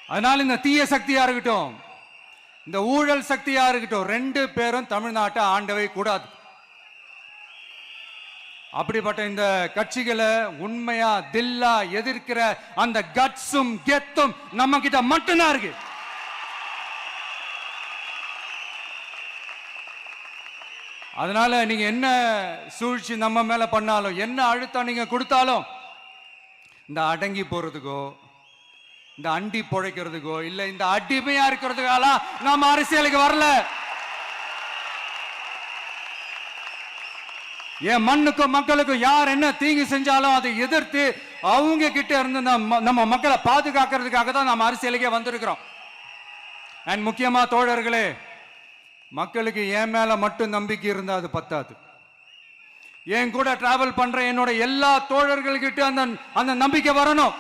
அதனால இந்த தீய சக்தியா இருக்கட்டும், இந்த ஊழல் சக்தியா இருக்கட்டும், ரெண்டு பேரும் தமிழ்நாட்டை ஆண்டவை கூடாது. அப்படிப்பட்ட இந்த கட்சிகளை உண்மையா தில்லா எதிர்க்கிற அந்த கட்ஸும் கெத்தும் நம்ம கிட்ட மட்டும்தான் இருக்கு. அதனால நீங்க என்ன சூழ்ச்சி நம்ம மேல பண்ணாலும், என்ன அழுத்தம் நீங்க கொடுத்தாலும், இந்த அடங்கி போறதுக்கோ, இந்த அண்டி பொழைக்கிறதுக்கோ, இல்ல இந்த அடிமையா இருக்கிறதுக்கால நாம அரசியலுக்கு வரல. என் மண்ணுக்கும் மக்களுக்கும் யார் என்ன தீங்கு செஞ்சாலும் அதை எதிர்த்து அவங்க கிட்ட இருந்து நம்ம மக்களை பாதுகாக்கிறதுக்காக தான் நம்ம அரசியலுக்கே வந்திருக்கிறோம். அண்ட் முக்கியமா தோழர்களே, மக்களுக்கு என் மேல மட்டும் நம்பிக்கை இருந்தா அது பத்தாது. என் கூட டிராவல் பண்ற என்னோட எல்லா தோழர்கள்கிட்ட அந்த நம்பிக்கை வரணும்.